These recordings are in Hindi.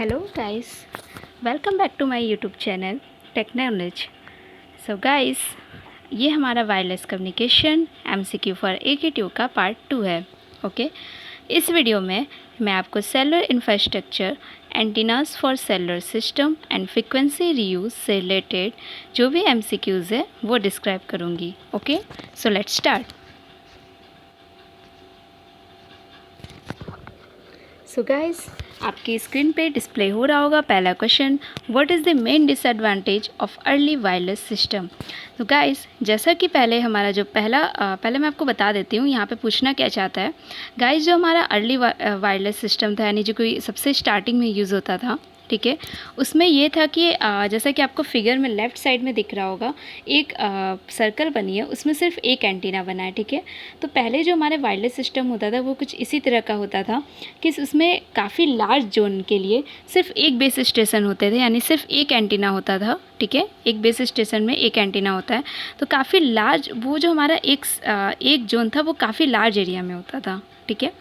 Hello guys, welcome back to my YouTube channel tech knowledge. So guys, ये हमारा wireless communication MCQ for AKTU का पार्ट 2 है। ओके, इस वीडियो में मैं आपको cellular infrastructure, antennas for cellular system and frequency reuse से रिलेटेड जो भी MCQs है वो डिस्क्राइब करूँगी। Okay, so let's start. So guys, आपकी स्क्रीन पे डिस्प्ले हो रहा होगा पहला question, what is the main disadvantage of early wireless system. तो गाइस, जैसा कि पहले हमारा जो पहले मैं आपको बता देती हूँ यहाँ पे पूछना क्या चाहता है। गाइस, जो हमारा अर्ली वायरलेस सिस्टम था, यानी जो कोई सबसे स्टार्टिंग में यूज़ होता था, ठीक है, उसमें ये था कि जैसा कि आपको फिगर में लेफ़्ट साइड में दिख रहा होगा, एक सर्कल बनी है, उसमें सिर्फ एक एंटीना बना है। ठीक है, तो पहले जो हमारे वायरलेस सिस्टम होता था वो कुछ इसी तरह का होता था कि उसमें काफ़ी लार्ज जोन के लिए सिर्फ एक बेस स्टेशन होते थे, यानी सिर्फ एक एंटीना होता था। ठीक है, एक बेस स्टेशन में एक एंटीना होता है, तो काफ़ी लार्ज वो जो हमारा एक जोन था वो काफ़ी लार्ज एरिया में होता था। ठीक है,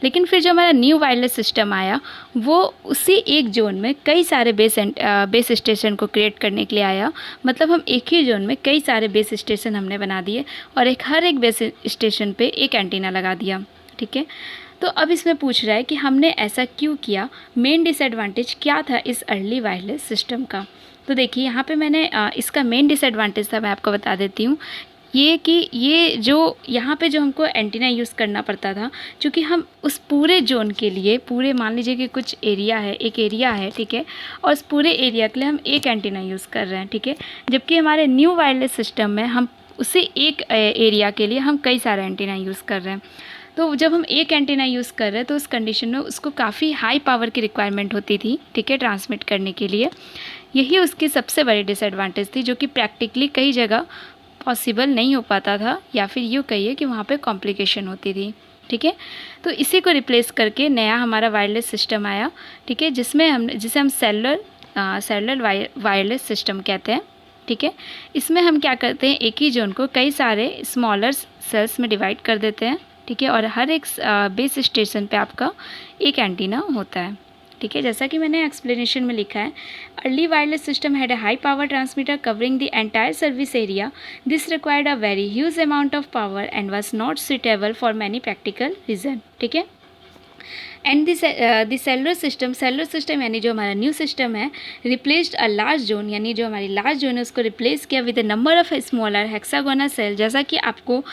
लेकिन फिर जो हमारा न्यू वायरलेस सिस्टम आया वो उसी एक जोन में कई सारे बेस स्टेशन को क्रिएट करने के लिए आया। मतलब हम एक ही जोन में कई सारे बेस स्टेशन हमने बना दिए और हर एक बेस स्टेशन पे एक एंटीना लगा दिया। ठीक है, तो अब इसमें पूछ रहा है कि हमने ऐसा क्यों किया, मेन डिसएडवांटेज क्या था इस अर्ली वायरलेस सिस्टम का। तो देखिए, यहाँ पे मैंने इसका मेन डिसएडवांटेज था, मैं आपको बता देती हूँ। ये कि ये जो यहाँ पे जो हमको एंटीना यूज़ करना पड़ता था, क्योंकि हम उस पूरे जोन के लिए, पूरे मान लीजिए कि कुछ एरिया है, एक एरिया है, ठीक है, और उस पूरे एरिया के लिए हम एक एंटीना यूज़ कर रहे हैं। ठीक है, जबकि हमारे न्यू वायरलेस सिस्टम में हम उसी एक एरिया के लिए हम कई सारे एंटीना यूज़ कर रहे हैं। तो जब हम एक एंटीना यूज़ कर रहे हैं तो उस कंडीशन में उसको काफ़ी हाई पावर की रिक्वायरमेंट होती थी, ठीक है, ट्रांसमिट करने के लिए। यही उसकी सबसे बड़ी डिसएडवांटेज थी, जो कि प्रैक्टिकली कई जगह पॉसिबल नहीं हो पाता था, या फिर यूँ कहिए कि वहाँ पे कॉम्प्लिकेशन होती थी। ठीक है, तो इसी को रिप्लेस करके नया हमारा वायरलेस सिस्टम आया। ठीक है, जिसे हम सेलुलर वायरलेस सिस्टम कहते हैं। ठीक है, इसमें हम क्या करते हैं, एक ही जोन को कई सारे स्मॉलर सेल्स में डिवाइड कर देते हैं। ठीक है, और हर एक बेस स्टेशन पे आपका एक एंटीना होता है। ठीक है, जैसा कि मैंने एक्सप्लेनेशन में लिखा है, early wireless system had a high power transmitter covering the entire service area. This required a very huge amount of power and was not suitable for many practical reason. ठीक है, एंड द सेलुलर सिस्टम यानी जो हमारा न्यू सिस्टम है, रिप्लेस्ड अ लार्ज जोन, यानी जो हमारी लार्ज जोन है उसको रिप्लेस किया with the number of smaller hexagonal cell, जैसा कि आपको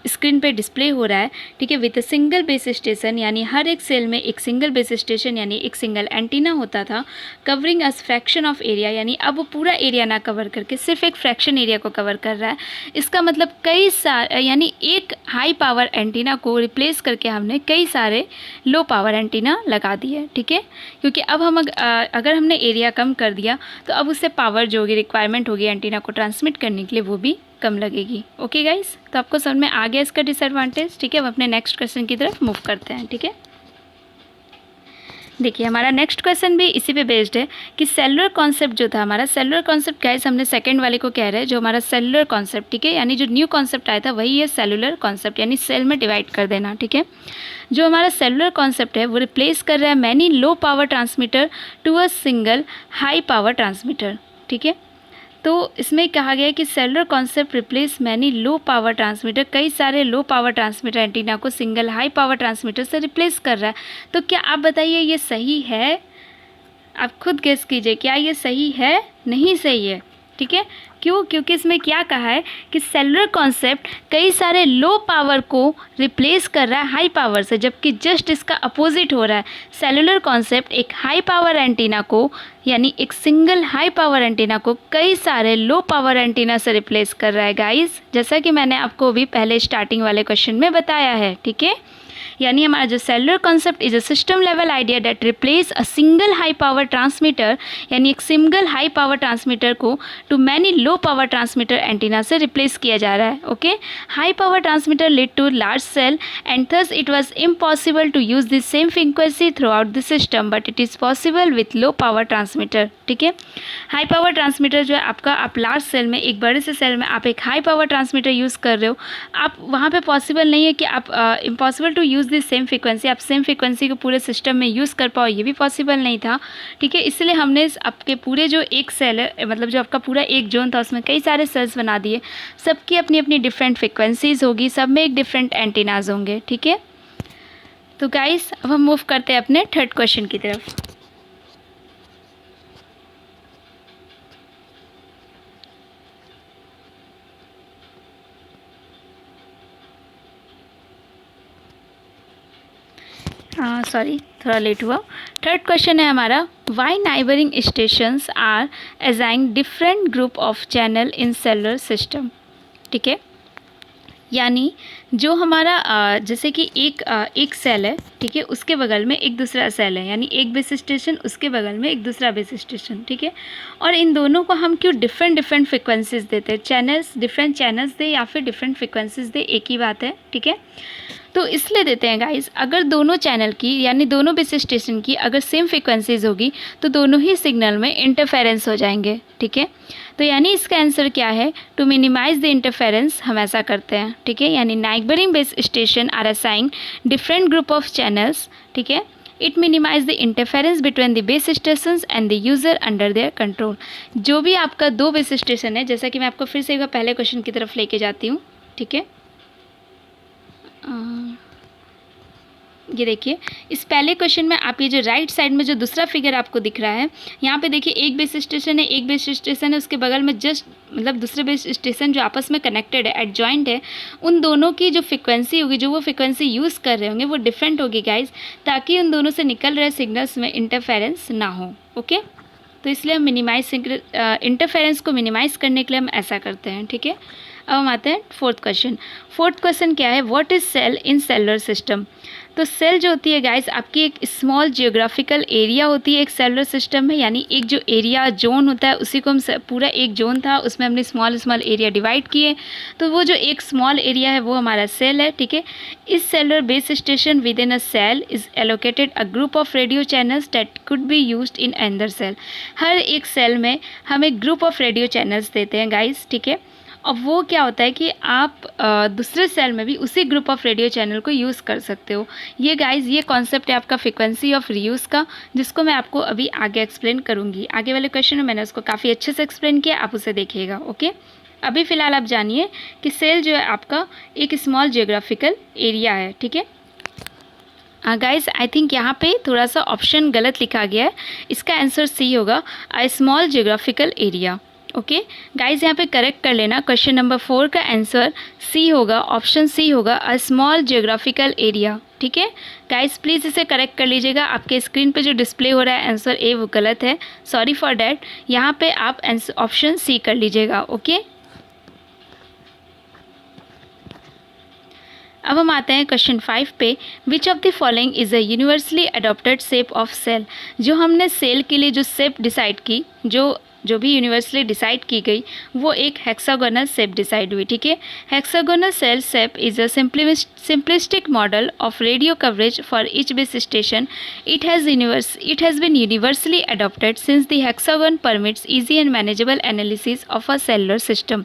स्क्रीन पे डिस्प्ले हो रहा है। ठीक है, with a single base station, यानी हर एक सेल में एक सिंगल बेस स्टेशन यानी एक सिंगल एंटीना होता था। Covering a fraction of area, यानी अब वो पूरा एरिया ना कवर करके सिर्फ एक फ्रैक्शन एरिया को कवर कर रहा है। इसका मतलब यानी एक हाई पावर एंटीना को रिप्लेस करके हमने कई सारे लो पावर एंटीना लगा दी है। ठीक है, क्योंकि अब अगर हमने एरिया कम कर दिया तो अब उससे पावर जो होगी, रिक्वायरमेंट होगी एंटीना को ट्रांसमिट करने के लिए, वो भी कम लगेगी। ओके गाइस, तो आपको समझ में आ गया इसका डिसएडवांटेज। ठीक है, अब अपने नेक्स्ट क्वेश्चन की तरफ मूव करते हैं। ठीक है, देखिए हमारा नेक्स्ट क्वेश्चन भी इसी पे बेस्ड है कि सेलुलर कॉन्सेप्ट जो था हमारा, सेलुलर कॉन्सेप्ट गाइस हमने सेकंड वाले को कह रहे हैं, जो हमारा सेलुलर कॉन्सेप्ट, ठीक है, यानी जो न्यू कॉन्सेप्ट आया था वही है सेलुलर कॉन्सेप्ट, यानी सेल में डिवाइड कर देना। ठीक है, जो हमारा सेलुलर कॉन्सेप्ट है वो रिप्लेस कर रहा है many low power transmitter to a single high power transmitter. ठीक है, तो इसमें कहा गया है कि cellular concept replace many low power transmitter, कई सारे लो पावर ट्रांसमीटर एंटीना को सिंगल हाई पावर ट्रांसमीटर से रिप्लेस कर रहा है। तो क्या आप बताइए ये सही है? आप खुद गेस कीजिए, क्या ये सही है? नहीं सही है। ठीक है, क्यों? क्योंकि इसमें क्या कहा है कि सेलुलर कॉन्सेप्ट कई सारे लो पावर को रिप्लेस कर रहा है हाई पावर से, जबकि जस्ट इसका अपोजिट हो रहा है। सेलुलर कॉन्सेप्ट एक हाई पावर एंटीना को, यानी एक सिंगल हाई पावर एंटीना को कई सारे लो पावर एंटीना से रिप्लेस कर रहा है गाइस, जैसा कि मैंने आपको भी पहले स्टार्टिंग वाले क्वेश्चन में बताया है। ठीक है, यानी हमारा जो cellular concept is a system level idea that replace a single high power transmitter, यानी एक सिंगल हाई पावर ट्रांसमीटर को to many low power transmitter antenna से रिप्लेस किया जा रहा है। Okay, high power transmitter lead to large cell and thus it was impossible to use this same frequency throughout the system, but it is possible with low power transmitter. ठीक है, हाई पावर ट्रांसमीटर जो है आपका, आप लार्ज सेल में, एक बड़े से सेल में आप एक हाई पावर ट्रांसमीटर यूज़ कर रहे हो, आप वहाँ पे पॉसिबल नहीं है कि आप impossible to use use the same frequency, आप सेम फ्रीक्वेंसी को पूरे सिस्टम में यूज़ कर पाओ, ये भी पॉसिबल नहीं था, ठीक है। इसलिए हमने आपके पूरे जो एक सेल है, मतलब जो आपका पूरा एक जोन था, उसमें कई सारे सेल्स बना दिए, सबकी अपनी अपनी डिफरेंट फ्रीक्वेंसीज़ होगी, सब में एक डिफरेंट एंटीनाज होंगे, ठीक है। तो गाइस अब हम मूव करते हैं अपने थर्ड क्वेश्चन की तरफ। सॉरी थोड़ा लेट हुआ। थर्ड क्वेश्चन है हमारा, why neighbouring stations are assign different group of channel in cellular system, ठीक है। यानी जो हमारा जैसे कि एक सेल है, ठीक है, उसके बगल में एक दूसरा सेल है, यानी एक बेस स्टेशन, उसके बगल में एक दूसरा बेस स्टेशन, ठीक है। और इन दोनों को हम क्यों डिफरेंट डिफरेंट फ्रिक्वेंसीज देते हैं, चैनल्स, डिफरेंट चैनल्स दे या फिर डिफरेंट फ्रिक्वेंसीज दे, एक ही बात है, ठीक है। तो इसलिए देते हैं गाइस, अगर दोनों चैनल की यानी दोनों बेस स्टेशन की अगर सेम फ्रिक्वेंसीज होगी तो दोनों ही सिग्नल में इंटरफेरेंस हो जाएंगे, ठीक है। तो यानी इसका आंसर क्या है, टू मिनिमाइज द इंटरफेरेंस हम ऐसा करते हैं, ठीक है। यानी neighbouring base station are assign different group of channels, ठीक है। It minimize the interference between the base stations and the user under their control. जो भी आपका दो बेस स्टेशन है, जैसा कि मैं आपको फिर से एक बार पहले क्वेश्चन की तरफ लेके जाती हूँ, ठीक है। ये देखिए, इस पहले क्वेश्चन में आप ये जो राइट साइड में जो दूसरा फिगर आपको दिख रहा है, यहाँ पे देखिए एक बेस स्टेशन है, एक बेस स्टेशन है, उसके बगल में जस्ट मतलब दूसरे बेस स्टेशन जो आपस में कनेक्टेड है, एडजॉइंट है, उन दोनों की जो फ्रिक्वेंसी होगी, जो वो फ्रिक्वेंसी यूज़ कर रहे होंगे, वो डिफरेंट होगी गाइज, ताकि उन दोनों से निकल रहे सिग्नल्स में इंटरफेरेंस ना हो, ओके। तो इसलिए हम इंटरफेरेंस को मिनिमाइज़ करने के लिए हम ऐसा करते हैं, ठीक है। अब हम आते हैं फोर्थ क्वेश्चन। फोर्थ क्वेश्चन क्या है, what is cell in cellular system. तो सेल जो होती है गाइस, आपकी एक स्मॉल जियोग्राफिकल एरिया होती है एक सेलुलर सिस्टम में, यानी एक जो एरिया जोन होता है उसी को हम पूरा एक जोन था, उसमें हमने स्मॉल स्मॉल एरिया डिवाइड किए, तो वो जो एक स्मॉल एरिया है वो हमारा सेल है, ठीक है। Is cellular base station within a cell is allocated a group of radio channels that could be used in another cell. हर एक सेल में हम एक ग्रुप ऑफ रेडियो चैनल्स देते हैं गाइस, ठीक है। अब वो क्या होता है कि आप दूसरे सेल में भी उसी ग्रुप ऑफ रेडियो चैनल को यूज़ कर सकते हो। ये गाइस, ये कॉन्सेप्ट है आपका फ्रिक्वेंसी ऑफ रीयूज़ का, जिसको मैं आपको अभी आगे एक्सप्लेन करूँगी। आगे वाले क्वेश्चन में मैंने उसको काफ़ी अच्छे से एक्सप्लेन किया, आप उसे देखिएगा, ओके। अभी फ़िलहाल आप जानिए कि सेल जो है आपका एक स्मॉल जियोग्राफिकल एरिया है, ठीक है। गाइस, आई थिंक यहाँ पे थोड़ा सा ऑप्शन गलत लिखा गया है, इसका आंसर सी होगा, a small geographical area, okay guys. यहाँ पे करेक्ट कर लेना, क्वेश्चन नंबर 4 का आंसर सी होगा, ऑप्शन सी होगा, अ स्मॉल जियोग्राफिकल एरिया, ठीक है। गाइज प्लीज़ इसे करेक्ट कर लीजिएगा, आपके स्क्रीन पे जो डिस्प्ले हो रहा है आंसर ए वो गलत है, सॉरी फॉर डैट। यहाँ पे आप ऑप्शन सी कर लीजिएगा, ओके। अब हम आते हैं क्वेश्चन 5 पे, which of the following is a universally adopted shape of cell. जो हमने सेल के लिए जो शेप डिसाइड की, जो भी यूनिवर्सली डिसाइड की गई, वो एक हेक्सागोनल शेप डिसाइड हुई, ठीक है। Hexagonal cell shape is a simplistic model of radio coverage for each base station. It has been universally adopted since the hexagon permits easy and manageable analysis of a cellular system.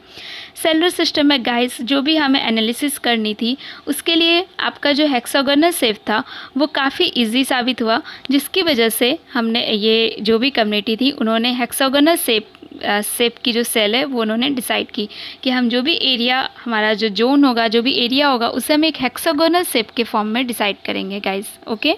Cellular system में गाइस जो भी हमें एनालिसिस करनी थी, उसके लिए आपका जो हेक्सागोनल शेप था वो काफ़ी इजी साबित हुआ, जिसकी वजह से हमने ये जो भी कम्युनिटी थी उन्होंने हेक्सागोनल शेप की जो सेल है वो उन्होंने डिसाइड की कि हम जो भी एरिया, हमारा जो जोन होगा, जो भी एरिया होगा, उसे हम एक हेक्सागोनल शेप के फॉर्म में डिसाइड करेंगे गाइस, ओके।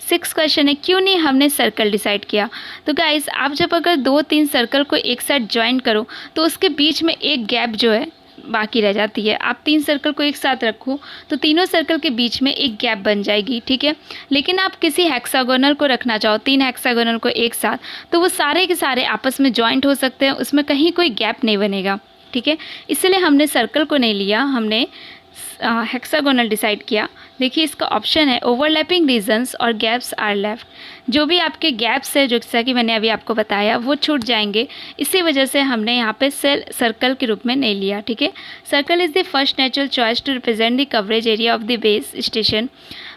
6 क्वेश्चन है, क्यों नहीं हमने सर्कल डिसाइड किया। तो गाइस, आप जब अगर 2-3 सर्कल को एक साथ ज्वाइन करो तो उसके बीच में एक गैप जो है बाकी रह जाती है। आप 3 सर्कल को एक साथ रखो तो तीनों सर्कल के बीच में एक गैप बन जाएगी, ठीक है। लेकिन आप किसी हेक्सागोनल को रखना चाहो, 3 हेक्सागोनल को एक साथ, तो वो सारे के सारे आपस में जॉइंट हो सकते हैं, उसमें कहीं कोई गैप नहीं बनेगा, ठीक है। इसलिए हमने सर्कल को नहीं लिया, हमने हेक्सागोनल डिसाइड किया। देखिए इसका ऑप्शन है, ओवरलैपिंग रीजन्स और गैप्स आर लेफ्ट। जो भी आपके गैप्स है, जो जैसा कि मैंने अभी आपको बताया, वो छूट जाएंगे। इसी वजह से हमने यहाँ पे सर्कल के रूप में नहीं लिया, ठीक है। Circle is the first natural choice to represent the coverage area of the base station.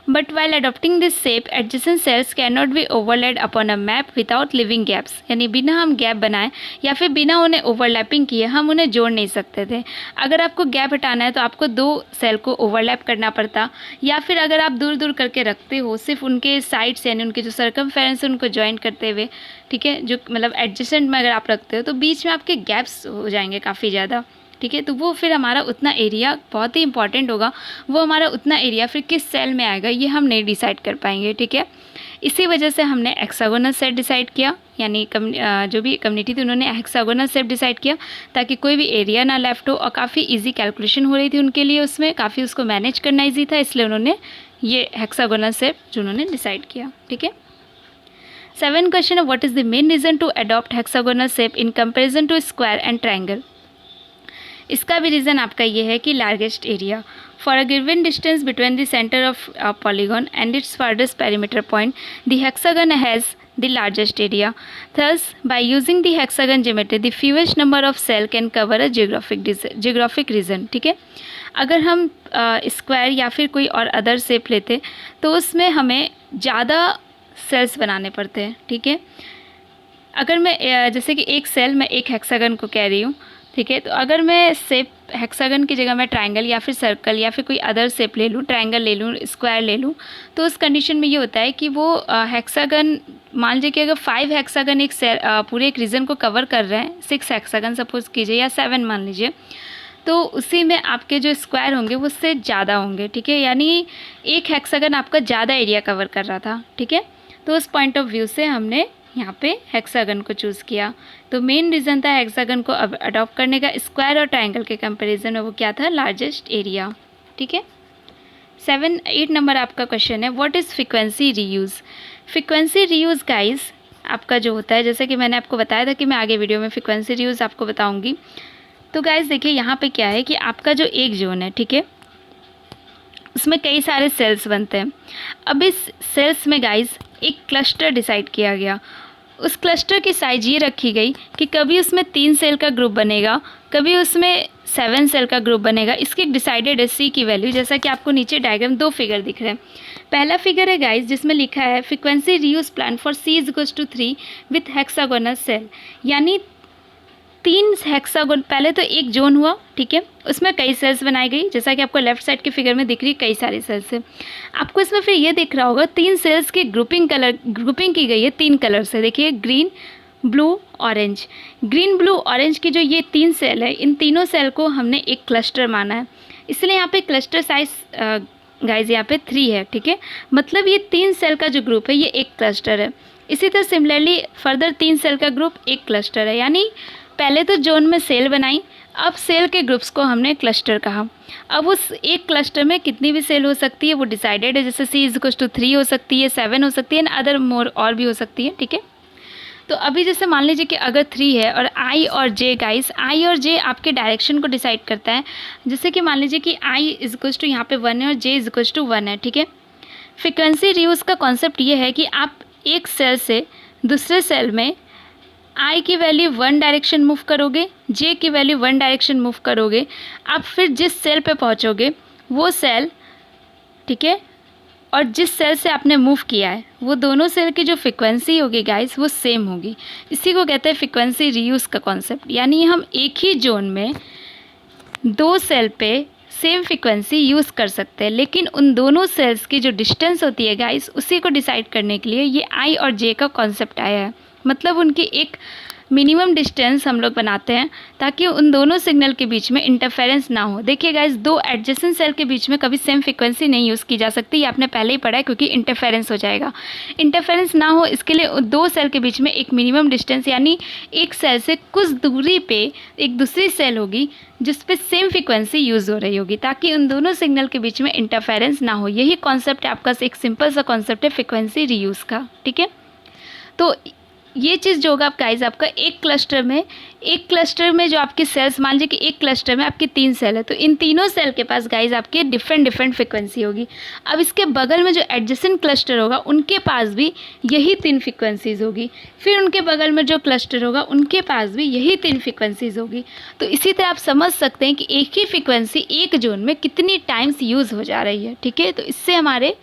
But while adopting this shape adjacent cells can not be overlaid upon a map without leaving gaps, यानी बिना हम गैप बनाए या फिर बिना उन्हें ओवरलैपिंग किए हम उन्हें जोड़ नहीं सकते थे। अगर आपको गैप हटाना है तो आपको दो सेल को ओवरलैप करना पड़ता, या फिर अगर आप दूर दूर करके रखते हो सिर्फ उनके साइड्स यानी उनके जो सर्कमफेरेंस है उनको ज्वाइन करते हुए, ठीक है, जो मतलब एडजेसेंट में अगर आप रखते हो तो बीच में आपके गैप्स हो जाएंगे काफ़ी ज़्यादा, ठीक है। तो वो फिर हमारा उतना एरिया बहुत ही इंपॉर्टेंट होगा, वो हमारा उतना एरिया फिर किस सेल में आएगा ये हम नहीं डिसाइड कर पाएंगे, ठीक है। इसी वजह से हमने हेक्सागोनल सेट डिसाइड किया, यानी जो भी कम्युनिटी थी उन्होंने हेक्सागोनल सेट डिसाइड किया ताकि कोई भी एरिया ना लेफ्ट हो, और काफ़ी इजी कैलकुलेशन हो रही थी उनके लिए, उसमें काफ़ी उसको मैनेज करना ईजी था, इसलिए उन्होंने ये हेक्सागोनल सेट जो उन्होंने डिसाइड किया, ठीक है। 7 क्वेश्चन है, what is the main reason to adopt hexagonal shape in comparison to square and triangle. इसका भी रीज़न आपका ये है कि largest area for a given distance between the centre of polygon and its farthest perimeter point the hexagon has the largest area. Thus, by using the hexagon geometry, the fewest number of cell can cover a geographic region, ठीक है। अगर हम स्क्वायर या फिर कोई और अदर शेप लेते तो उसमें हमें ज़्यादा सेल्स बनाने पड़ते हैं, ठीक है। अगर मैं जैसे कि एक सेल में एक हेक्सागन को कह रही हूँ, ठीक है, तो अगर मैं शेप हेक्सागन की जगह मैं ट्रायंगल या फिर सर्कल या फिर कोई अदर शेप ले लूँ, ट्रायंगल ले लूँ, स्क्वायर ले लूँ, तो उस कंडीशन में ये होता है कि वो हेक्सागन, मान लीजिए कि अगर 5 हेक्सागन एक सेल पूरे एक रीजन को कवर कर रहे हैं, 6 हेक्सागन सपोज कीजिए या 7 मान लीजिए, तो उसी में आपके जो स्क्वायर होंगे वो उससे ज़्यादा होंगे, ठीक है। यानी एक हेक्सागन आपका ज़्यादा एरिया कवर कर रहा था, ठीक है। तो उस पॉइंट ऑफ व्यू से हमने यहाँ पे हेक्सागन को चूज़ किया। तो मेन रीज़न था हेक्सागन को अडॉप्ट करने का स्क्वायर और ट्रायंगल के कंपैरिजन में, वो क्या था, लार्जेस्ट एरिया, ठीक है। 8 नंबर आपका क्वेश्चन है, what is frequency reuse. Frequency reuse guys आपका जो होता है, जैसे कि मैंने आपको बताया था कि मैं आगे वीडियो में फ्रीक्वेंसी रीयूज़ आपको बताऊँगी। तो गाइस देखिए यहाँ पे क्या है कि आपका जो एक जोन है, ठीक है, उसमें कई सारे सेल्स बनते हैं। अब इस सेल्स में गाइस एक क्लस्टर डिसाइड किया गया। उस क्लस्टर की साइज ये रखी गई कि कभी उसमें 3 सेल का ग्रुप बनेगा, कभी उसमें 7 सेल का ग्रुप बनेगा। इसकी एक डिसाइडेड है सी की वैल्यू, जैसा कि आपको नीचे डायग्राम 2 फिगर दिख रहे हैं। पहला फिगर है गाइस जिसमें लिखा है frequency reuse plan for C=3 with hexagonal cell, यानी 3 हेक्सागोन, पहले तो एक जोन हुआ, ठीक है, उसमें कई सेल्स बनाई गई, जैसा कि आपको लेफ्ट साइड के फिगर में दिख रही है कई सारी सेल्स है। आपको इसमें फिर ये दिख रहा होगा 3 सेल्स की ग्रुपिंग की गई है 3 कलर से, देखिए green, blue, orange. Green, blue, orange की जो ये 3 सेल है, इन तीनों सेल को हमने एक क्लस्टर माना है, इसलिए यहाँ पे क्लस्टर साइज गाइज यहाँ पे 3 है, ठीक है। मतलब ये 3 सेल का जो ग्रुप है ये एक क्लस्टर है। इसी तरह सिमिलरली फर्दर 3 सेल का ग्रुप एक क्लस्टर है, यानी पहले तो जोन में सेल बनाई, अब सेल के ग्रुप्स को हमने क्लस्टर कहा। अब उस एक क्लस्टर में कितनी भी सेल हो सकती है वो डिसाइडेड है, जैसे C=3 हो सकती है, 7 हो सकती है, अदर मोर और भी हो सकती है, ठीक है। तो अभी जैसे मान लीजिए कि अगर 3 है और I और J गाइस, I और J आपके डायरेक्शन को डिसाइड करता है। जैसे कि मान लीजिए कि I यहाँ पे 1 है और J=1 है, ठीक है। फ्रीक्वेंसी रीयूज का कॉन्सेप्ट ये है कि आप एक सेल से दूसरे सेल में I की वैल्यू 1 डायरेक्शन मूव करोगे, J की वैल्यू 1 डायरेक्शन मूव करोगे, आप फिर जिस सेल पे पहुंचोगे वो सेल, ठीक है, और जिस सेल से आपने मूव किया है वो दोनों सेल की जो फ्रीक्वेंसी होगी गाइस वो सेम होगी। इसी को कहते हैं फ्रीक्वेंसी रीयूज का कॉन्सेप्ट, यानी हम एक ही जोन में 2 सेल पे सेम फ्रीक्वेंसी यूज़ कर सकते हैं, लेकिन उन दोनों सेल्स की जो डिस्टेंस होती है गाइस उसी को डिसाइड करने के लिए ये I और J का कॉन्सेप्ट आया है। मतलब उनकी एक मिनिमम डिस्टेंस हम लोग बनाते हैं ताकि उन दोनों सिग्नल के बीच में इंटरफेरेंस ना हो। देखिए गाइस, 2 एडजेसेंट सेल के बीच में कभी सेम फ्रीक्वेंसी नहीं यूज़ की जा सकती, ये आपने पहले ही पढ़ा है, क्योंकि इंटरफेरेंस हो जाएगा। इंटरफेरेंस ना हो इसके लिए 2 सेल के बीच में एक मिनिमम डिस्टेंस, यानी एक सेल से कुछ दूरी पे एक दूसरी सेल होगी जिस पे सेम फ्रीक्वेंसी यूज़ हो रही होगी, ताकि उन दोनों सिग्नल के बीच में इंटरफेरेंस ना हो। यही कॉन्सेप्ट है आपका, एक सिंपल सा कॉन्सेप्ट है फ्रीक्वेंसी रीयूज़ का, ठीक है। तो ये चीज़ जो होगा गाइस आपका एक क्लस्टर में जो आपके सेल्स, मान लीजिए कि एक क्लस्टर में आपकी 3 सेल है, तो इन तीनों सेल के पास गाइस आपके डिफरेंट फ्रीक्वेंसी होगी। अब इसके बगल में जो एडजेसेंट क्लस्टर होगा उनके पास भी यही 3 फ्रीक्वेंसीज होगी, फिर उनके बगल में जो क्लस्टर होगा उनके पास भी यही 3 फ्रीक्वेंसीज होगी। तो इसी तरह आप समझ सकते हैं कि एक ही फ्रीक्वेंसी एक जोन में कितनी टाइम्स यूज़ हो जा रही है, ठीक है। तो इससे हमारे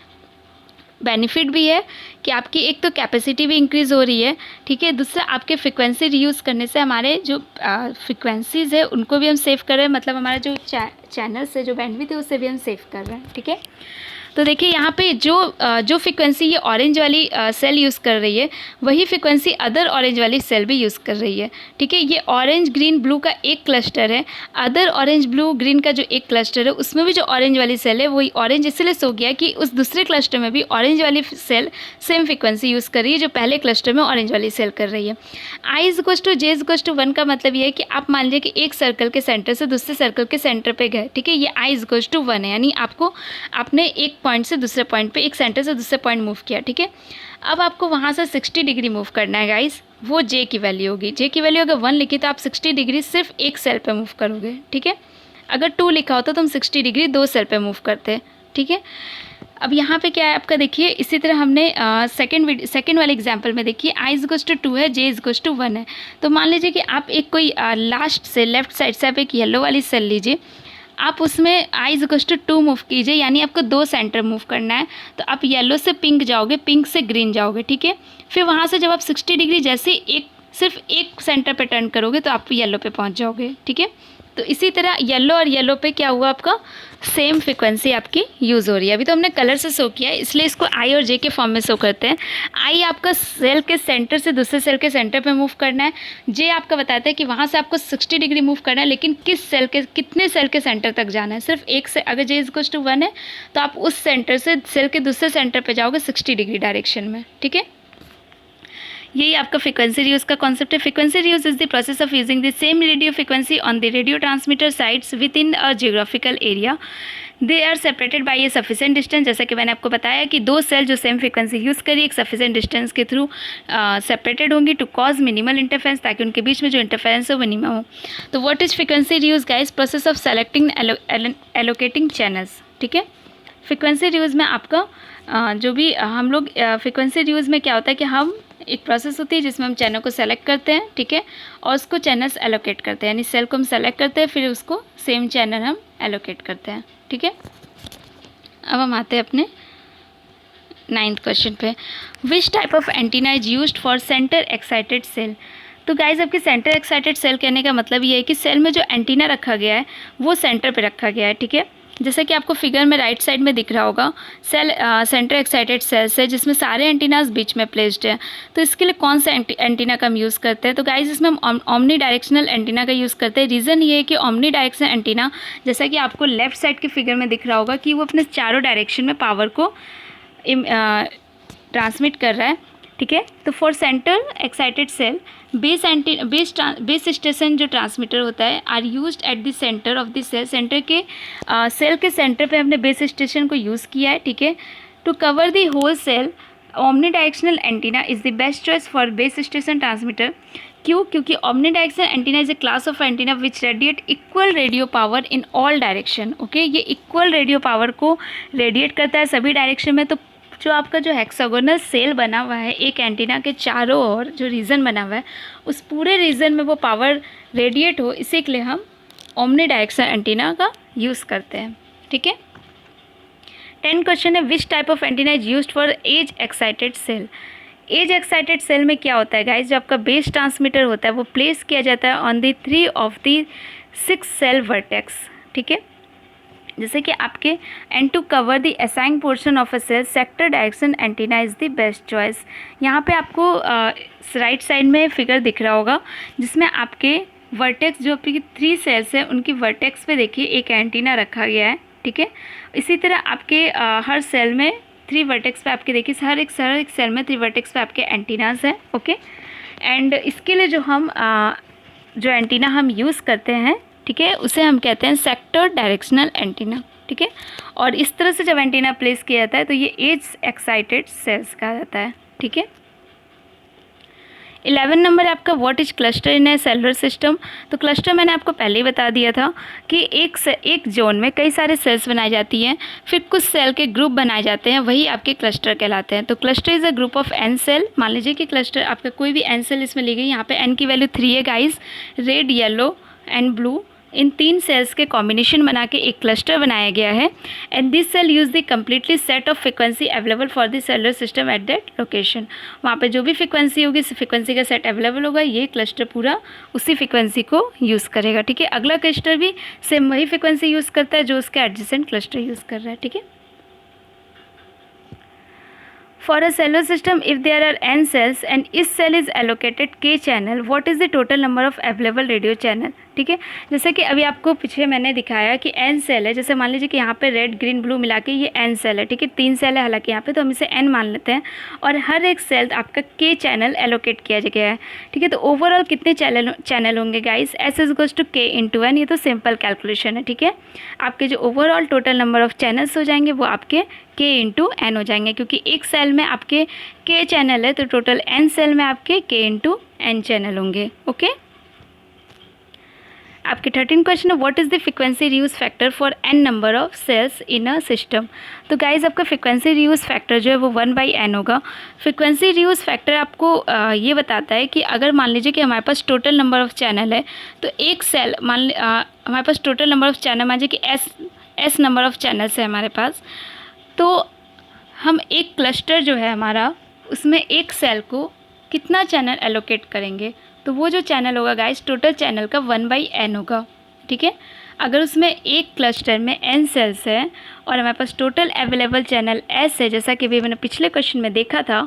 बेनिफिट भी है कि आपकी एक तो कैपेसिटी भी इंक्रीज़ हो रही है, ठीक है। दूसरा, आपके फ्रिक्वेंसी रीयूज़ करने से हमारे जो फ्रिक्वेंसीज़ है उनको भी हम सेव कर रहे हैं, मतलब हमारा जो चैनल्स है, जो बैंडविड्थ है, उससे भी हम सेव कर रहे हैं, ठीक है। तो देखिए यहाँ पे जो फ्रिक्वेंसी ये ऑरेंज वाली सेल यूज़ कर रही है, वही फ्रिक्वेंसी अदर ऑरेंज वाली सेल भी यूज़ कर रही है, ठीक है। ये ऑरेंज ग्रीन ब्लू का एक क्लस्टर है, अदर ऑरेंज ब्लू ग्रीन का जो एक क्लस्टर है उसमें भी जो ऑरेंज वाली सेल है वही ऑरेंज इसलिए सो गया कि उस दूसरे क्लस्टर में भी ऑरेंज वाली सेल सेम फ्रिक्वेंसी यूज़ कर रही है जो पहले क्लस्टर में ऑरेंज वाली सेल कर रही है। I is equal to J is equal to 1 का मतलब ये है कि आप मान लीजिए कि एक सर्कल के सेंटर से दूसरे सर्कल के सेंटर पे गए, ठीक है। ये आई इज इक्वल टू 1 है, यानी आपने एक पॉइंट से दूसरे पॉइंट पे, एक सेंटर से दूसरे पॉइंट मूव किया, ठीक है। अब आपको वहाँ से 60 डिग्री मूव करना है गाइस, वो जे की वैल्यू होगी। जे की वैल्यू अगर 1 लिखी तो आप 60 डिग्री सिर्फ एक सेल पे मूव करोगे, ठीक है। अगर 2 लिखा होता तो हम 60 डिग्री 2 सेल पे मूव करते, ठीक है। अब यहाँ पे क्या है आपका, देखिए इसी तरह हमने सेकंड वाले एग्जांपल में देखिए आई इज इक्वल टू 2 है, जे इज इक्वल टू 1 है। तो मान लीजिए कि आप एक कोई लास्ट से लेफ्ट साइड से आप एक येलो वाली सेल लीजिए, आप उसमें आई इज इक्वल टू 2 मूव कीजिए, यानी आपको 2 सेंटर मूव करना है। तो आप येलो से पिंक जाओगे, पिंक से ग्रीन जाओगे, ठीक है। फिर वहाँ से जब आप 60 डिग्री जैसे सिर्फ एक सेंटर पे टर्न करोगे तो आप येलो पे पहुँच जाओगे, ठीक है। तो इसी तरह येलो और येलो पे क्या हुआ, आपका सेम फ्रिक्वेंसी आपकी यूज़ हो रही है। अभी तो हमने कलर से शो किया है, इसलिए इसको आई और जे के फॉर्म में शो करते हैं। आई आपका सेल के सेंटर से दूसरे सेल के सेंटर पे मूव करना है। जे आपका बताता है कि वहाँ से आपको 60 डिग्री मूव करना है, लेकिन कितने सेल के सेंटर तक जाना है, सिर्फ एक से। अगर जे इज इक्वल टू 1 है तो आप उस सेंटर से सेल के दूसरे सेंटर पर जाओगे 60 डिग्री डायरेक्शन में, ठीक है। यही आपका फ्रिक्वेंसी रियूज़ का कॉन्सेप्ट है। Frequency reuse is the process of using the same radio frequency on the radio transmitter sites within a geographical area. They are separated by a sufficient distance. जैसा कि मैंने आपको बताया कि 2 सेल जो सेम फ्रिक्वेंसी यूज़ करी एक सफिशेंट डिस्टेंस के थ्रू सेपरेटेड होंगी टू कॉज मिनिमल इंटरफेरेंस, ताकि उनके बीच में जो इंटरफेरेंस है वो मिनिमम हो। तो what is frequency reuse guys? Process of selecting allocating channels, ठीक है। फ्रिक्वेंसी रियूज़ में आपका जो भी हम लोग फ्रिक्वेंसी रियूज़ में क्या होता है कि हम एक प्रोसेस होती है जिसमें हम चैनल को सेलेक्ट करते हैं, ठीक है, और उसको चैनल्स एलोकेट करते हैं, यानी सेल को हम सेलेक्ट करते हैं फिर उसको सेम चैनल हम एलोकेट करते हैं, ठीक है। अब हम आते हैं अपने 9th क्वेश्चन पे। Which type of antenna is used for centre excited cell? तो गाइज आपके सेंटर एक्साइटेड सेल कहने का मतलब ये है कि सेल में जो एंटीना रखा गया है वो सेंटर पे रखा गया है, ठीक है। जैसे कि आपको फिगर में राइट साइड में दिख रहा होगा, सेंटर एक्साइटेड सेल्स है जिसमें सारे एंटीनाज बीच में प्लेस्ड है। तो इसके लिए कौन सा एंटीना का हम यूज़ करते हैं? तो गाइज इसमें हम ओमनी डायरेक्शनल एंटीना का यूज़ करते हैं। रीज़न ये है कि ओमनी डायरेक्शनल एंटीना, जैसा कि आपको लेफ्ट साइड के फिगर में दिख रहा होगा कि वो अपने चारों डायरेक्शन में पावर को ट्रांसमिट कर रहा है, ठीक है। तो for centre excited cell base station जो ट्रांसमीटर होता है are used at the centre of the cell. Centre के सेल के सेंटर पे हमने बेस स्टेशन को यूज़ किया है, ठीक है। To cover the whole cell omni directional antenna is the best choice for base station transmitter. क्यों? क्योंकि omni directional antenna is a class of antenna which radiate equal radio power in all direction, okay. ये इक्वल रेडियो पावर को रेडिएट करता है सभी डायरेक्शन में। तो जो आपका जो हेक्सागोनल सेल बना हुआ है एक एंटीना के चारों ओर जो रीजन बना हुआ है उस पूरे रीजन में वो पावर रेडिएट हो, इसी के लिए हम ओमनी डायरेक्शनल एंटीना का यूज़ करते हैं, ठीक है। 10 क्वेश्चन है, which type of antenna is used for edge excited cell? Edge excited cell में क्या होता है गाइज? जो आपका बेस ट्रांसमीटर होता है वो प्लेस किया जाता है on the 3 of the 6 cell vertex, ठीक है। जैसे कि आपके and to cover the assign portion of a cell sector direction antenna is the best choice. यहाँ पे आपको राइट साइड में फिगर दिख रहा होगा जिसमें आपके वर्टेक्स जो आपकी 3 सेल्स हैं उनकी वर्टेक्स पे देखिए एक एंटीना रखा गया है, ठीक है। इसी तरह आपके हर सेल में 3 वर्टेक्स पे आपके देखिए हर एक सेल में 3 वर्टेक्स पे आपके एंटीनाज हैं, ओके। एंड इसके लिए जो एंटीना हम यूज़ करते हैं, ठीक है, उसे हम कहते हैं सेक्टर डायरेक्शनल एंटीना, ठीक है। और इस तरह से जब एंटीना प्लेस किया जाता है तो ये एज एक्साइटेड सेल्स कहा जाता है, ठीक है। 11 नंबर आपका what is cluster in A cellular system? तो क्लस्टर मैंने आपको पहले ही बता दिया था कि एक जोन में कई सारे सेल्स बनाई जाती हैं, फिर कुछ सेल के ग्रुप बनाए जाते हैं, वही आपके क्लस्टर कहलाते हैं। तो cluster is a group of N cell. मान लीजिए कि क्लस्टर आपका कोई भी एन सेल इसमें ली गई, यहाँ पे एन की वैल्यू 3 है guys, red yellow and blue in 3 cells के कॉम्बिनेशन बना के एक क्लस्टर बनाया गया है and this cell use the completely set of frequency available for the cellular system at that location. वहाँ पे जो भी फ्रिक्वेंसी होगी उस फ्रिक्वेंसी का सेट अवेलेबल होगा, ये क्लस्टर पूरा उसी फ्रिक्वेंसी को यूज़ करेगा। ठीक है, अगला क्लस्टर भी सेम वही फ्रिक्वेंसी यूज़ करता है जो उसके एडजेसेंट क्लस्टर यूज़ कर रहा है। ठीक है, For a cellular system, if there are n cells and each cell is allocated k channel, what is the total number of available radio channel? ठीक है, जैसे कि अभी आपको पीछे मैंने दिखाया कि n सेल है, जैसे मान लीजिए कि यहाँ पे रेड ग्रीन ब्लू मिला के ये n सेल है। ठीक है, 3 सेल है हालांकि यहाँ पे, तो हम इसे n मान लेते हैं और हर एक सेल आपका k चैनल एलोकेट किया गया है। ठीक है, तो ओवरऑल कितने चैनल होंगे guys? S is to k into n, ये तो सिंपल कैलकुलेशन है। ठीक है, आपके जो overall total number of channels हो जाएंगे वो आपके k इंटू n हो जाएंगे, क्योंकि एक सेल में आपके k चैनल है तो टोटल n सेल में आपके k इंटू n चैनल होंगे। ओके, आपके 13 क्वेश्चन है what is the frequency reuse factor for n number of cells in a system. तो गाइज आपका फ्रिक्वेंसी रीयूज़ फैक्टर जो है वो 1/n होगा। फ्रिक्वेंसी रीयूज़ फैक्टर आपको ये बताता है कि अगर मान लीजिए कि हमारे पास टोटल नंबर ऑफ चैनल है तो एक सेल हमारे पास टोटल नंबर ऑफ चैनल मान लीजिए कि s नंबर ऑफ चैनल्स है हमारे पास, तो हम एक क्लस्टर जो है हमारा उसमें एक सेल को कितना चैनल एलोकेट करेंगे, तो वो जो चैनल होगा गाइस टोटल चैनल का 1/n होगा। ठीक है, अगर उसमें एक क्लस्टर में n सेल्स है और हमारे पास टोटल अवेलेबल चैनल s है, जैसा कि भी मैंने पिछले क्वेश्चन में देखा था,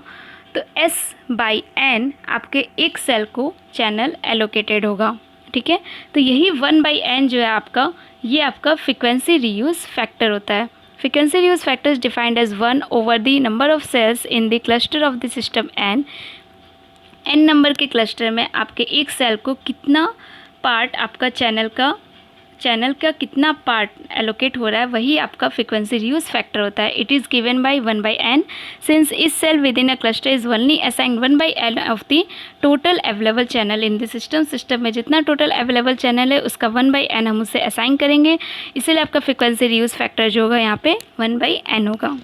तो s/n आपके एक सेल को चैनल एलोकेटेड होगा। ठीक है, तो यही 1/n जो है आपका, ये आपका फ्रिक्वेंसी रीयूज़ फैक्टर होता है। Frequency reuse factor is defined as 1 over the number of cells in the cluster of the system n number के क्लस्टर में आपके एक सेल को कितना पार्ट आपका चैनल का कितना पार्ट एलोकेट हो रहा है, वही आपका फ्रिक्वेंसी रीयूज़ फैक्टर होता है। It is given by 1/n since is cell within a cluster is only assigned 1/n of the total available channel in the system में जितना टोटल अवेलेबल चैनल है उसका 1/n हम उसे असाइन करेंगे, इसलिए आपका फ्रिक्वेंसी रीयूज़ फैक्टर जो होगा यहाँ पे 1/n होगा।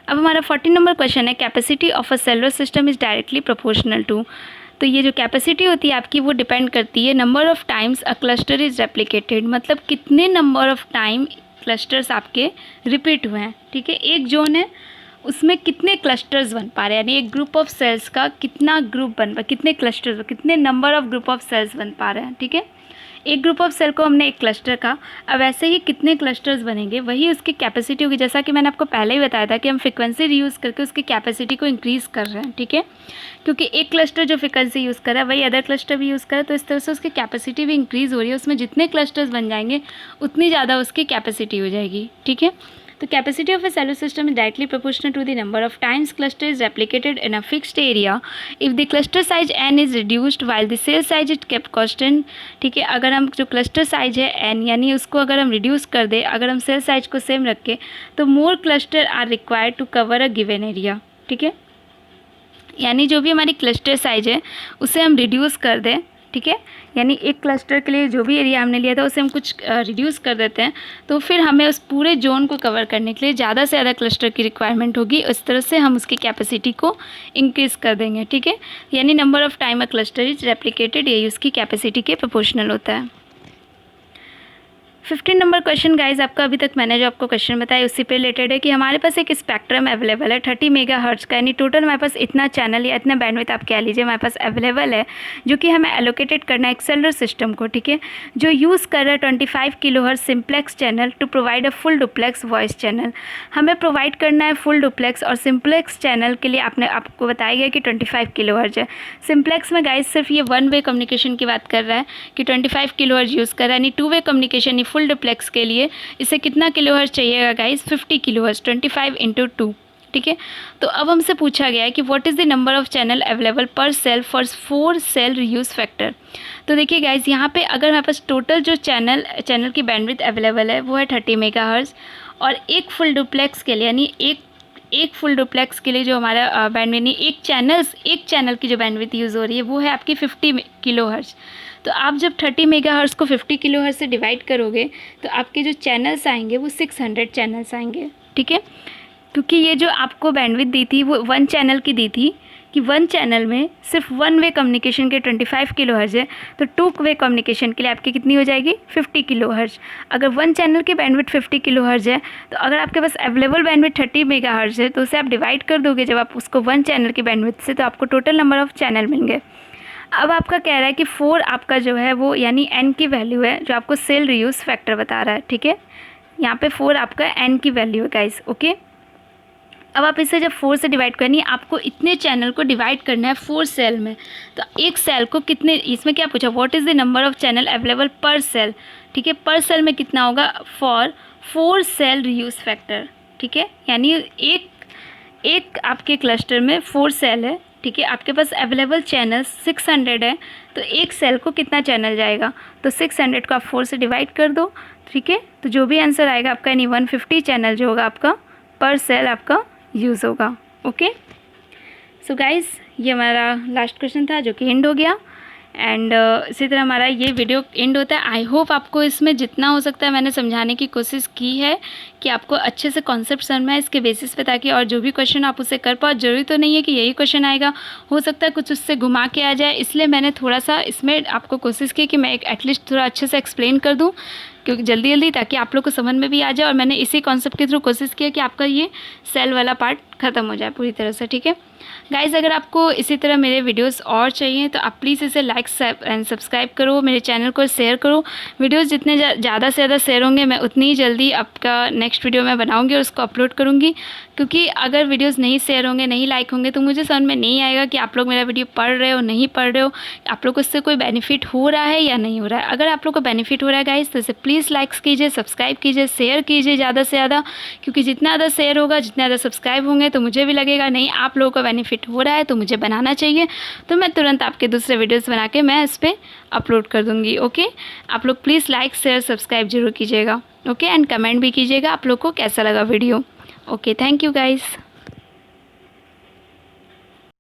अब हमारा 14 नंबर क्वेश्चन है capacity of a cellular system is directly proportional to. तो ये जो कैपेसिटी होती है आपकी वो डिपेंड करती है number of times a cluster is replicated, मतलब कितने नंबर ऑफ टाइम क्लस्टर्स आपके रिपीट हुए हैं। ठीक है, एक जोन है उसमें कितने क्लस्टर्स बन पा रहे हैं, यानी एक ग्रुप ऑफ सेल्स का कितना ग्रुप बन पा, कितने क्लस्टर्स, कितने number of group of cells बन पा रहे हैं। ठीक है, एक ग्रुप ऑफ सेल को हमने एक क्लस्टर का, अब ऐसे ही कितने क्लस्टर्स बनेंगे वही उसकी कैपेसिटी होगी। जैसा कि मैंने आपको पहले ही बताया था कि हम फ्रिक्वेंसी रीयूज़ करके उसकी कैपेसिटी को इंक्रीज़ कर रहे हैं। ठीक है, क्योंकि एक क्लस्टर जो फ्रिक्वेंसी यूज़ कर रहा है वही अदर क्लस्टर भी यूज़ कर रहा है, तो इस तरह से उसकी कैपेसिटी भी इंक्रीज़ हो रही है। उसमें जितने क्लस्टर्स बन जाएंगे उतनी ज़्यादा उसकी कैपेसिटी हो जाएगी। ठीक है, तो capacity of a cellular system is directly proportional to the number of times cluster is replicated in a fixed area. If the cluster size n is reduced while the cell size is kept constant, ठीक है, अगर हम जो क्लस्टर साइज है n यानी उसको अगर हम रिड्यूस कर दें, अगर हम सेल साइज को सेम रखें तो more cluster are required to cover a given area. ठीक है, यानी जो भी हमारी क्लस्टर साइज है उसे हम रिड्यूस कर दें। ठीक है, यानी एक क्लस्टर के लिए जो भी एरिया हमने लिया था उसे हम कुछ रिड्यूस कर देते हैं, तो फिर हमें उस पूरे जोन को कवर करने के लिए ज़्यादा से ज़्यादा क्लस्टर की रिक्वायरमेंट होगी। इस तरह से हम उसकी कैपेसिटी को इंक्रीज़ कर देंगे। ठीक है, यानी number of time a cluster is replicated, यही उसकी कैपेसिटी के प्रोपोर्शनल होता है। 15 नंबर क्वेश्चन गाइज आपका, अभी तक मैंने जो आपको क्वेश्चन बताया उसी पे रिलेटेड है कि हमारे पास एक स्पेक्ट्रम अवेलेबल है 30 मेगाहर्ट्ज़ का, यानी टोटल हमारे पास इतना चैनल या इतना बैंडविड्थ आप कह लीजिए हमारे पास अवेलेबल है, जो कि हमें एलोकेटेड करना है एक सेलुलर सिस्टम को। ठीक है, जो यूज़ कर रहा है 25 kilohertz simplex channel to provide a full duplex voice channel. हमें प्रोवाइड करना है फुल डुप्लेक्स और सिम्प्लेक्स चैनल के लिए आपको बताया गया कि 25 किलोहर्ट्ज़ है। सिम्प्लेक्स में गाइज सिर्फ ये 1 वे कम्युनिकेशन की बात कर रहा है कि 25 किलोहर्ट्ज़ यूज़ कर रहा है, यानी 2 वे कम्युनिकेशन फुल डुप्लेक्स के लिए इसे कितना किलोहर्ट्ज़ चाहिएगा गाइस? 50 किलोहर्ट्ज़, 25 × 2। ठीक है, तो अब हमसे पूछा गया है कि what is the number of channel available per cell for 4 cell reuse factor. तो देखिए गाइस, यहाँ पे अगर हमारे पास टोटल जो चैनल की बैंडविड्थ अवेलेबल है वो है 30 मेगाहर्ट्ज़, और एक फुल डुप्लेक्स के लिए, यानी एक फुल डुप्लेक्स के लिए जो हमारा बैंडविड्थ, एक चैनल की जो बैंडविड्थ यूज़ हो रही है वो है आपकी 50 किलोहर्ट्ज़। तो आप जब 30 मेगाहर्ट्ज़ को 50 किलोहर्ट्ज़ से डिवाइड करोगे तो आपके जो चैनल्स आएंगे वो 600 चैनल्स आएंगे। ठीक है, क्योंकि ये जो आपको बैंडविड्थ दी थी वो 1 चैनल की दी थी कि वन चैनल में सिर्फ वन वे कम्युनिकेशन के 25 किलोहर्ट्ज़ है, तो टू वे कम्युनिकेशन के लिए आपकी कितनी हो जाएगी 50 किलोहर्ट्ज़। अगर वन चैनल की बैंडविड्थ 50 किलोहर्ट्ज़ है, तो अगर आपके पास अवेलेबल बैंडविड्थ 30 मेगाहर्ट्ज़ है, तो उसे आप डिवाइड कर दोगे जब आप उसको वन चैनल की बैंडविड्थ से, तो आपको टोटल नंबर ऑफ़ चैनल मिलेंगे। अब आपका कह रहा है कि 4 आपका जो है वो यानी n की वैल्यू है, जो आपको सेल रीयूज़ फैक्टर बता रहा है, ठीक है। यहाँ पे 4 आपका n की वैल्यू है गाइस, ओके। अब आप इसे जब 4 से डिवाइड करनी है, आपको इतने चैनल को डिवाइड करना है 4 सेल में। तो एक सेल को कितने, इसमें क्या पूछा, what is the number of channel available per cell, ठीक है। पर सेल में कितना होगा, फॉर 4 सेल रीयूज़ फैक्टर, ठीक है। यानी एक आपके क्लस्टर में 4 सेल है, ठीक है। आपके पास अवेलेबल चैनल्स 600 है, तो एक सेल को कितना चैनल जाएगा, तो 600 को आप 4 से डिवाइड कर दो, ठीक है। तो जो भी आंसर आएगा आपका, यानी 150 चैनल जो होगा आपका पर सेल आपका यूज़ होगा, ओके। सो गाइस, ये हमारा लास्ट क्वेश्चन था जो कि एंड हो गया। एंड इसी तरह हमारा ये वीडियो एंड होता है। आई होप आपको इसमें जितना हो सकता है मैंने समझाने की कोशिश की है कि आपको अच्छे से कॉन्सेप्ट समझ में आए इसके बेसिस पे, ताकि और जो भी क्वेश्चन आप उसे कर पाओ। ज़रूरी तो नहीं है कि यही क्वेश्चन आएगा, हो सकता है कुछ उससे घुमा के आ जाए, इसलिए मैंने थोड़ा सा इसमें आपको कोशिश की कि मैं एटलीस्ट थोड़ा अच्छे से एक्सप्लेन कर दूँ, क्योंकि जल्दी ताकि आप लोग को समझ में भी आ जाए। और मैंने इसी कॉन्सेप्ट के थ्रू कोशिश किया कि आपका ये सेल वाला पार्ट ख़त्म हो जाए पूरी तरह से, ठीक है गाइज़। अगर आपको इसी तरह मेरे वीडियोस और चाहिए तो आप प्लीज़ इसे लाइक एंड सब्सक्राइब करो, मेरे चैनल को शेयर करो। वीडियोस जितने ज़्यादा से ज़्यादा शेयर होंगे, मैं उतनी ही जल्दी आपका नेक्स्ट वीडियो मैं बनाऊंगी और उसको अपलोड करूंगी। क्योंकि अगर वीडियोस नहीं शेयर होंगे, नहीं लाइक होंगे, तो मुझे समझ में नहीं आएगा कि आप लोग मेरा वीडियो पढ़ रहे हो नहीं पढ़ रहे हो, आप लोग को इससे कोई बेनिफिट हो रहा है या नहीं हो रहा है। अगर आप लोग को बेनिफिट हो रहा है गाइज़, तो इसे प्लीज़ लाइक्स कीजिए, सब्सक्राइब कीजिए, शेयर कीजिए ज़्यादा से ज़्यादा। क्योंकि जितना ज़्यादा शेयर होगा, जितना ज़्यादा सब्सक्राइब होंगे, तो मुझे भी लगेगा नहीं आप लोगों को बेनिफिट हो रहा है, तो मुझे बनाना चाहिए। तो मैं तुरंत आपके दूसरे वीडियोस बना के मैं इस पर अपलोड कर दूँगी, ओके। आप लोग प्लीज़ लाइक शेयर सब्सक्राइब जरूर कीजिएगा, ओके। एंड कमेंट भी कीजिएगा आप लोग को कैसा लगा video, okay. Thank you guys.